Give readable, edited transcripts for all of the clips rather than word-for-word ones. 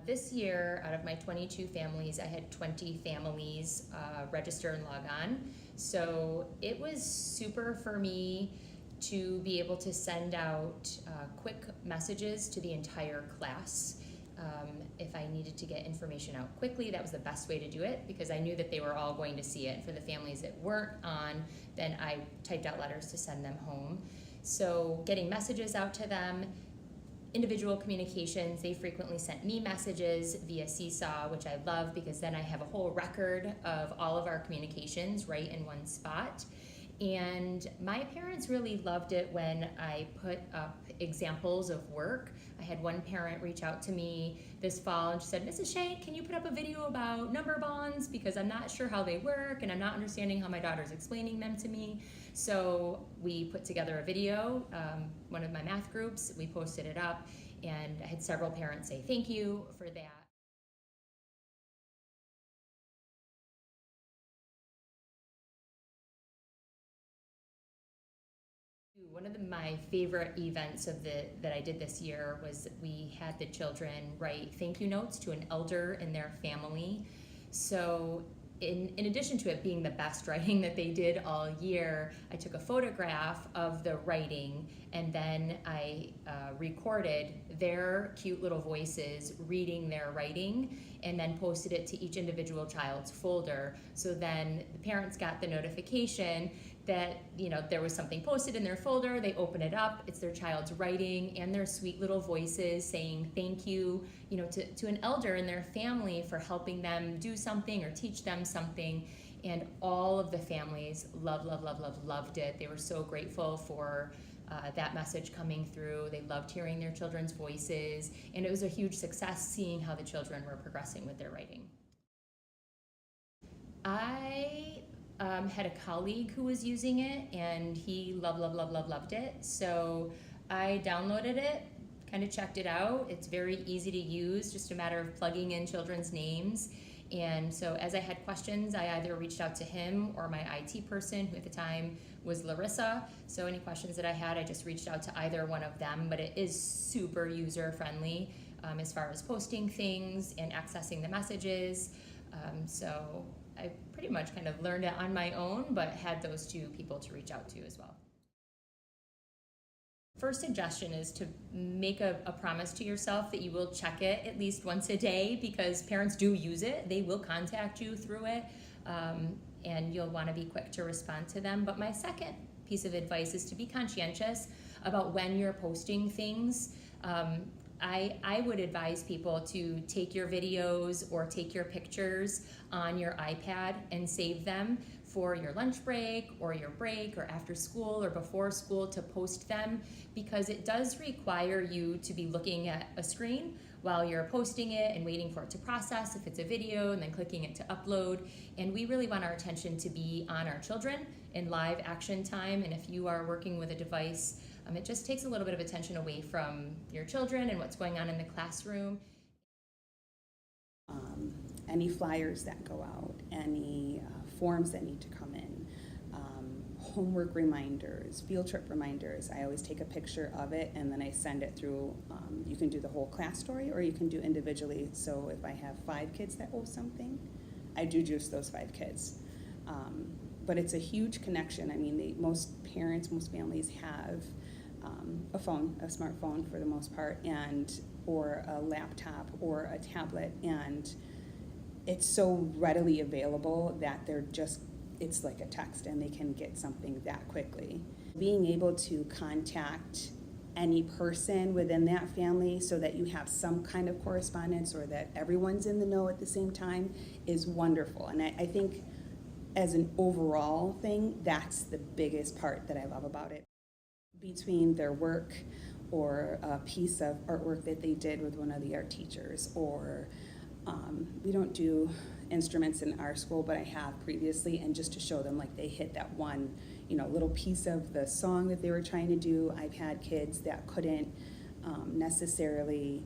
This year, out of my 22 families, I had 20 families register and log on. So it was super for me to be able to send out quick messages to the entire class. If I needed to get information out quickly, that was the best way to do it because I knew that they were all going to see it. For the families that weren't on, then I typed out letters to send them home. So getting messages out to them, individual communications, they frequently sent me messages via Seesaw, which I love because then I have a whole record of all of our communications right in one spot. And my parents really loved it when I put up examples of work. I had one parent reach out to me this fall and she said, Mrs. Shank, can you put up a video about number bonds? Because I'm not sure how they work and I'm not understanding how my daughter's explaining them to me. So we put together a video, one of my math groups, we posted it up, and I had several parents say thank you for that. One of my favorite events that I did this year was we had the children write thank you notes to an elder in their family. So in addition to it being the best writing that they did all year, I took a photograph of the writing and then I recorded their cute little voices reading their writing and then posted it to each individual child's folder. So then the parents got the notification that there was something posted in their folder. They open it up, it's their child's writing and their sweet little voices saying thank you, to an elder in their family for helping them do something or teach them something. And all of the families loved it. They were so grateful for that message coming through. They loved hearing their children's voices, and it was a huge success seeing how the children were progressing with their writing. I had a colleague who was using it and he loved it. So I downloaded it, kind of checked it out. It's very easy to use, just a matter of plugging in children's names. And so as I had questions, I either reached out to him or my IT person, who at the time was Larissa. So any questions that I had, I just reached out to either one of them, but it is super user friendly as far as posting things and accessing the messages. So I pretty much kind of learned it on my own, but had those two people to reach out to as well. First suggestion is to make a promise to yourself that you will check it at least once a day, because parents do use it. They will contact you through it, and you'll want to be quick to respond to them. But my second piece of advice is to be conscientious about when you're posting things. I would advise people to take your videos or take your pictures on your iPad and save them for your lunch break or your break or after school or before school to post them, because it does require you to be looking at a screen while you're posting it and waiting for it to process if it's a video, and then clicking it to upload. And we really want our attention to be on our children in live action time. And if you are working with a device, it just takes a little bit of attention away from your children and what's going on in the classroom. Any flyers that go out, any forms that need to come in, homework reminders, field trip reminders. I always take a picture of it and then I send it through. You can do the whole class story or you can do individually. So if I have 5 kids that owe something, I do just those 5 kids. But it's a huge connection. I mean, most parents, most families have a phone, a smartphone for the most part, or a laptop or a tablet, and it's so readily available that it's like a text and they can get something that quickly. Being able to contact any person within that family so that you have some kind of correspondence or that everyone's in the know at the same time is wonderful. And I think as an overall thing, that's the biggest part that I love about it. Between their work or a piece of artwork that they did with one of the art teachers, or we don't do instruments in our school, but I have previously, and just to show them like they hit that one, little piece of the song that they were trying to do. I've had kids that couldn't necessarily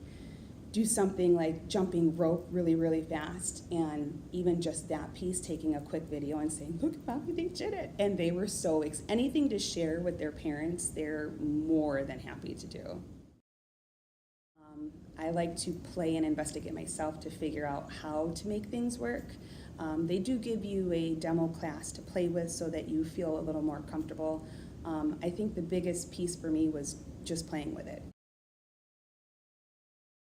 do something like jumping rope really, really fast, and even just that piece, taking a quick video and saying, look, Mommy, they did it. And they were so, anything to share with their parents, they're more than happy to do. I like to play and investigate myself to figure out how to make things work. They do give you a demo class to play with so that you feel a little more comfortable. I think the biggest piece for me was just playing with it.